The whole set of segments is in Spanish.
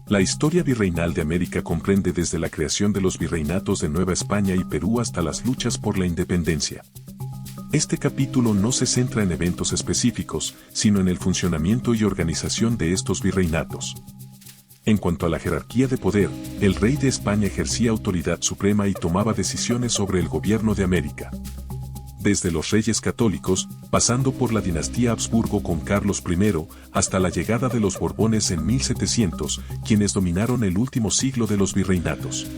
La historia virreinal de América comprende desde la creación de los virreinatos de Nueva España y Perú hasta las luchas por la independencia. Este capítulo no se centra en eventos específicos, sino en el funcionamiento y organización de estos virreinatos. En cuanto a la jerarquía de poder, el rey de España ejercía autoridad suprema y tomaba decisiones sobre el gobierno de América. Desde los reyes católicos, pasando por la dinastía Habsburgo con Carlos I, hasta la llegada de los Borbones en 1700, quienes dominaron el último siglo de los virreinatos.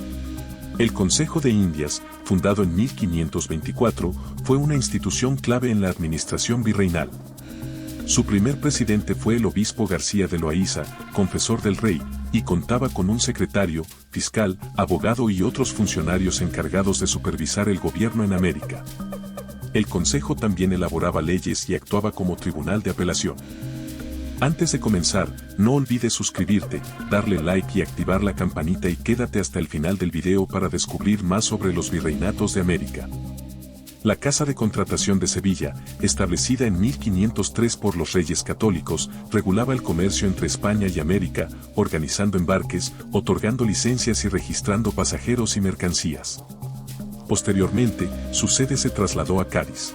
El Consejo de Indias, fundado en 1524, fue una institución clave en la administración virreinal. Su primer presidente fue el obispo García de Loaiza, confesor del rey, y contaba con un secretario, fiscal, abogado y otros funcionarios encargados de supervisar el gobierno en América. El Consejo también elaboraba leyes y actuaba como tribunal de apelación. Antes de comenzar, no olvides suscribirte, darle like y activar la campanita y quédate hasta el final del video para descubrir más sobre los virreinatos de América. La Casa de Contratación de Sevilla, establecida en 1503 por los Reyes Católicos, regulaba el comercio entre España y América, organizando embarques, otorgando licencias y registrando pasajeros y mercancías. Posteriormente, su sede se trasladó a Cádiz.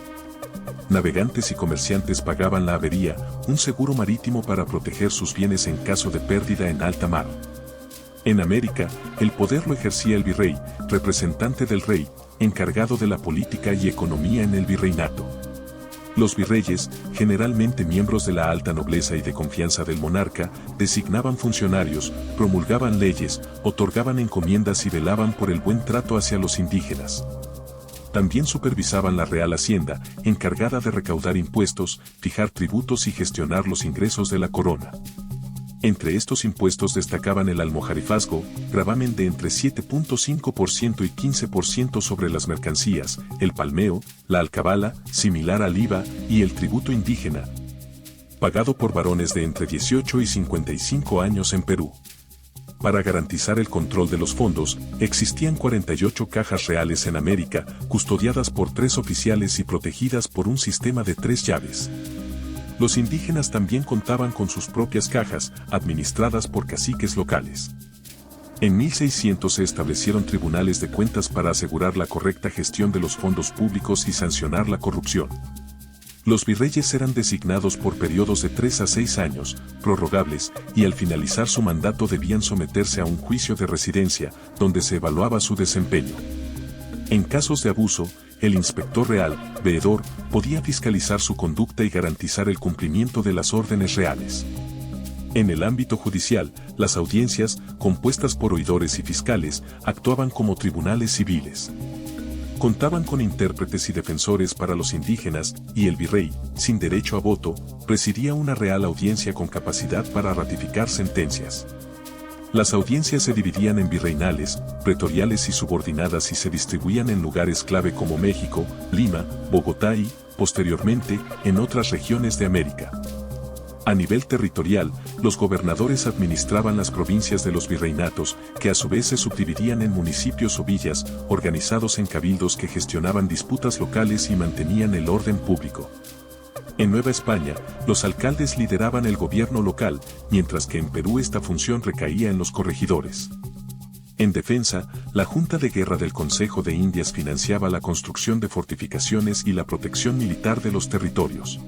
Navegantes y comerciantes pagaban la habería, un seguro marítimo para proteger sus bienes en caso de pérdida en alta mar. En América, el poder lo ejercía el virrey, representante del rey, encargado de la política y economía en el virreinato. Los virreyes, generalmente miembros de la alta nobleza y de confianza del monarca, designaban funcionarios, promulgaban leyes, otorgaban encomiendas y velaban por el buen trato hacia los indígenas. También supervisaban la Real Hacienda, encargada de recaudar impuestos, fijar tributos y gestionar los ingresos de la corona. Entre estos impuestos destacaban el almojarifazgo, gravamen de entre 7.5% y 15% sobre las mercancías, el palmeo, la alcabala, similar al IVA, y el tributo indígena, pagado por varones de entre 18 y 55 años en Perú. Para garantizar el control de los fondos, existían 48 cajas reales en América, custodiadas por 3 oficiales y protegidas por un sistema de 3 llaves. Los indígenas también contaban con sus propias cajas, administradas por caciques locales. En 1600 se establecieron tribunales de cuentas para asegurar la correcta gestión de los fondos públicos y sancionar la corrupción. Los virreyes eran designados por periodos de 3 a 6 años, prorrogables, y al finalizar su mandato debían someterse a un juicio de residencia, donde se evaluaba su desempeño. En casos de abuso, el inspector real, veedor, podía fiscalizar su conducta y garantizar el cumplimiento de las órdenes reales. En el ámbito judicial, las audiencias, compuestas por oidores y fiscales, actuaban como tribunales civiles. Contaban con intérpretes y defensores para los indígenas, y el virrey, sin derecho a voto, presidía una real audiencia con capacidad para ratificar sentencias. Las audiencias se dividían en virreinales, pretoriales y subordinadas y se distribuían en lugares clave como México, Lima, Bogotá y, posteriormente, en otras regiones de América. A nivel territorial, los gobernadores administraban las provincias de los virreinatos, que a su vez se subdividían en municipios o villas, organizados en cabildos que gestionaban disputas locales y mantenían el orden público. En Nueva España, los alcaldes lideraban el gobierno local, mientras que en Perú esta función recaía en los corregidores. En defensa, la Junta de Guerra del Consejo de Indias financiaba la construcción de fortificaciones y la protección militar de los territorios.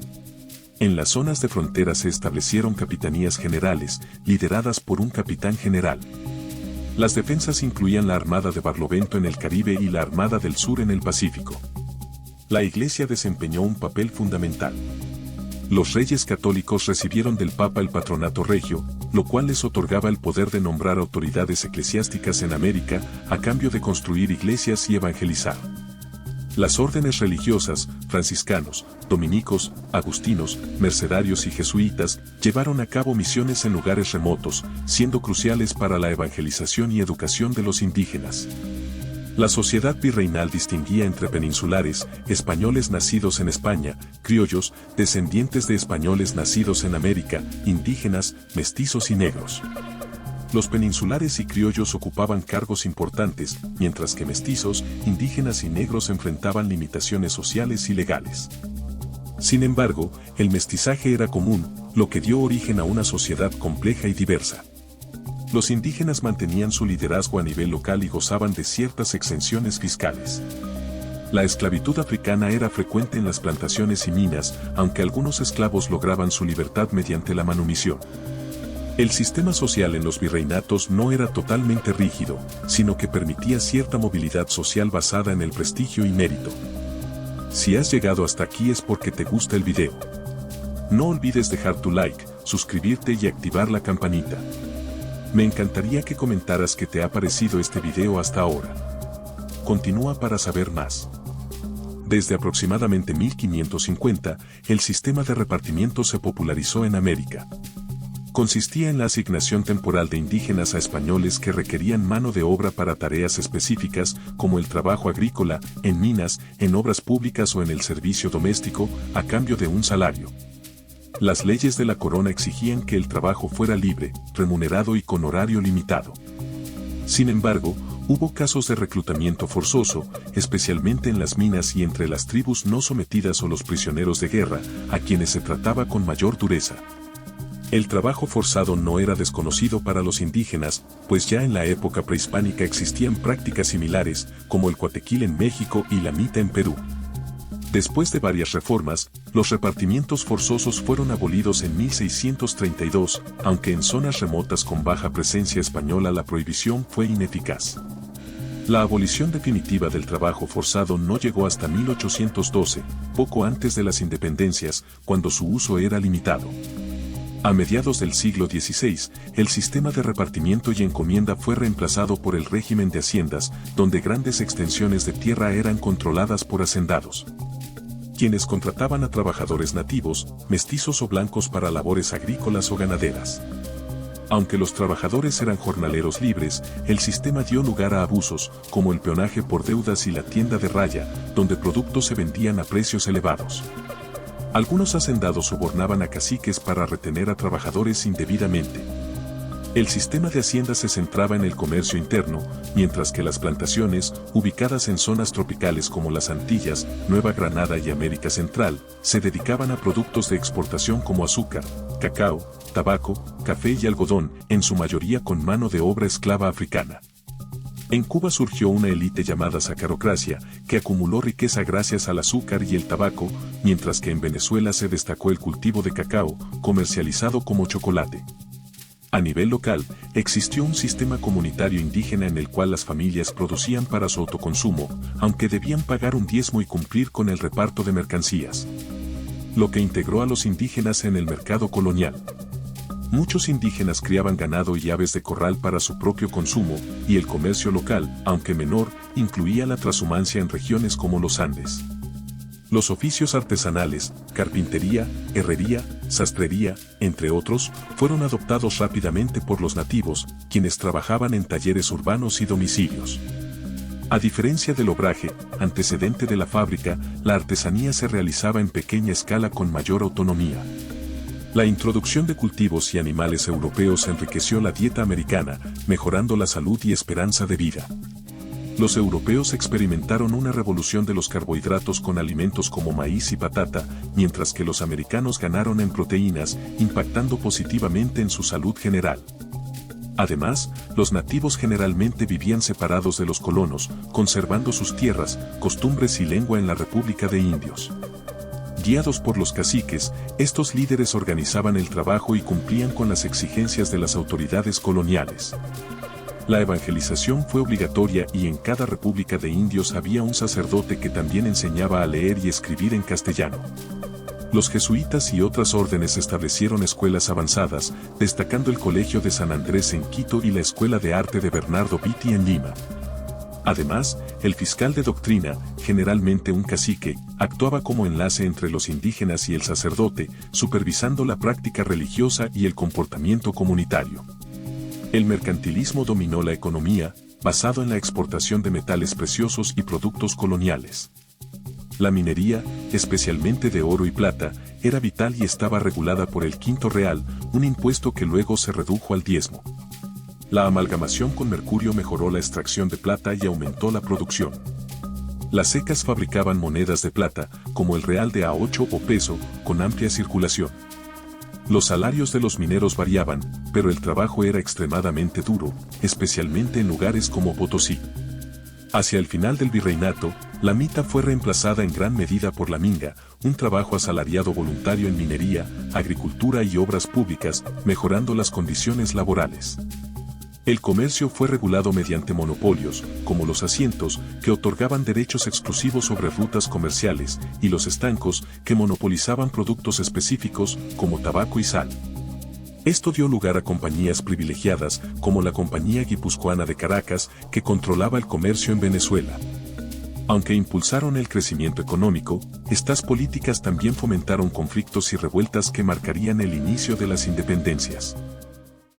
En las zonas de frontera se establecieron capitanías generales, lideradas por un capitán general. Las defensas incluían la Armada de Barlovento en el Caribe y la Armada del Sur en el Pacífico. La Iglesia desempeñó un papel fundamental. Los reyes católicos recibieron del Papa el patronato regio, lo cual les otorgaba el poder de nombrar autoridades eclesiásticas en América, a cambio de construir iglesias y evangelizar. Las órdenes religiosas, franciscanos, dominicos, agustinos, mercedarios y jesuitas, llevaron a cabo misiones en lugares remotos, siendo cruciales para la evangelización y educación de los indígenas. La sociedad virreinal distinguía entre peninsulares, españoles nacidos en España, criollos, descendientes de españoles nacidos en América, indígenas, mestizos y negros. Los peninsulares y criollos ocupaban cargos importantes, mientras que mestizos, indígenas y negros enfrentaban limitaciones sociales y legales. Sin embargo, el mestizaje era común, lo que dio origen a una sociedad compleja y diversa. Los indígenas mantenían su liderazgo a nivel local y gozaban de ciertas exenciones fiscales. La esclavitud africana era frecuente en las plantaciones y minas, aunque algunos esclavos lograban su libertad mediante la manumisión. El sistema social en los virreinatos no era totalmente rígido, sino que permitía cierta movilidad social basada en el prestigio y mérito. Si has llegado hasta aquí es porque te gusta el video. No olvides dejar tu like, suscribirte y activar la campanita. Me encantaría que comentaras qué te ha parecido este video hasta ahora. Continúa para saber más. Desde aproximadamente 1550, el sistema de repartimiento se popularizó en América. Consistía en la asignación temporal de indígenas a españoles que requerían mano de obra para tareas específicas como el trabajo agrícola, en minas, en obras públicas o en el servicio doméstico, a cambio de un salario. Las leyes de la corona exigían que el trabajo fuera libre, remunerado y con horario limitado. Sin embargo, hubo casos de reclutamiento forzoso, especialmente en las minas y entre las tribus no sometidas o los prisioneros de guerra, a quienes se trataba con mayor dureza. El trabajo forzado no era desconocido para los indígenas, pues ya en la época prehispánica existían prácticas similares, como el cuatequil en México y la mita en Perú. Después de varias reformas, los repartimientos forzosos fueron abolidos en 1632, aunque en zonas remotas con baja presencia española la prohibición fue ineficaz. La abolición definitiva del trabajo forzado no llegó hasta 1812, poco antes de las independencias, cuando su uso era limitado. A mediados del siglo XVI, el sistema de repartimiento y encomienda fue reemplazado por el régimen de haciendas, donde grandes extensiones de tierra eran controladas por hacendados, quienes contrataban a trabajadores nativos, mestizos o blancos para labores agrícolas o ganaderas. Aunque los trabajadores eran jornaleros libres, el sistema dio lugar a abusos, como el peonaje por deudas y la tienda de raya, donde productos se vendían a precios elevados. Algunos hacendados sobornaban a caciques para retener a trabajadores indebidamente. El sistema de haciendas se centraba en el comercio interno, mientras que las plantaciones, ubicadas en zonas tropicales como las Antillas, Nueva Granada y América Central, se dedicaban a productos de exportación como azúcar, cacao, tabaco, café y algodón, en su mayoría con mano de obra esclava africana. En Cuba surgió una élite llamada sacarocracia, que acumuló riqueza gracias al azúcar y el tabaco, mientras que en Venezuela se destacó el cultivo de cacao, comercializado como chocolate. A nivel local, existió un sistema comunitario indígena en el cual las familias producían para su autoconsumo, aunque debían pagar un diezmo y cumplir con el reparto de mercancías, lo que integró a los indígenas en el mercado colonial. Muchos indígenas criaban ganado y aves de corral para su propio consumo, y el comercio local, aunque menor, incluía la trashumancia en regiones como los Andes. Los oficios artesanales, carpintería, herrería, sastrería, entre otros, fueron adoptados rápidamente por los nativos, quienes trabajaban en talleres urbanos y domicilios. A diferencia del obraje, antecedente de la fábrica, la artesanía se realizaba en pequeña escala con mayor autonomía. La introducción de cultivos y animales europeos enriqueció la dieta americana, mejorando la salud y esperanza de vida. Los europeos experimentaron una revolución de los carbohidratos con alimentos como maíz y patata, mientras que los americanos ganaron en proteínas, impactando positivamente en su salud general. Además, los nativos generalmente vivían separados de los colonos, conservando sus tierras, costumbres y lengua en la República de Indios. Guiados por los caciques, estos líderes organizaban el trabajo y cumplían con las exigencias de las autoridades coloniales. La evangelización fue obligatoria y en cada república de indios había un sacerdote que también enseñaba a leer y escribir en castellano. Los jesuitas y otras órdenes establecieron escuelas avanzadas, destacando el Colegio de San Andrés en Quito y la Escuela de Arte de Bernardo Vitti en Lima. Además, el fiscal de doctrina, generalmente un cacique, actuaba como enlace entre los indígenas y el sacerdote, supervisando la práctica religiosa y el comportamiento comunitario. El mercantilismo dominó la economía, basado en la exportación de metales preciosos y productos coloniales. La minería, especialmente de oro y plata, era vital y estaba regulada por el quinto real, un impuesto que luego se redujo al diezmo. La amalgamación con mercurio mejoró la extracción de plata y aumentó la producción. Las secas fabricaban monedas de plata, como el real de A8 o peso, con amplia circulación. Los salarios de los mineros variaban, pero el trabajo era extremadamente duro, especialmente en lugares como Potosí. Hacia el final del virreinato, la mita fue reemplazada en gran medida por la minga, un trabajo asalariado voluntario en minería, agricultura y obras públicas, mejorando las condiciones laborales. El comercio fue regulado mediante monopolios, como los asientos, que otorgaban derechos exclusivos sobre rutas comerciales, y los estancos, que monopolizaban productos específicos, como tabaco y sal. Esto dio lugar a compañías privilegiadas, como la Compañía Guipuzcoana de Caracas, que controlaba el comercio en Venezuela. Aunque impulsaron el crecimiento económico, estas políticas también fomentaron conflictos y revueltas que marcarían el inicio de las independencias.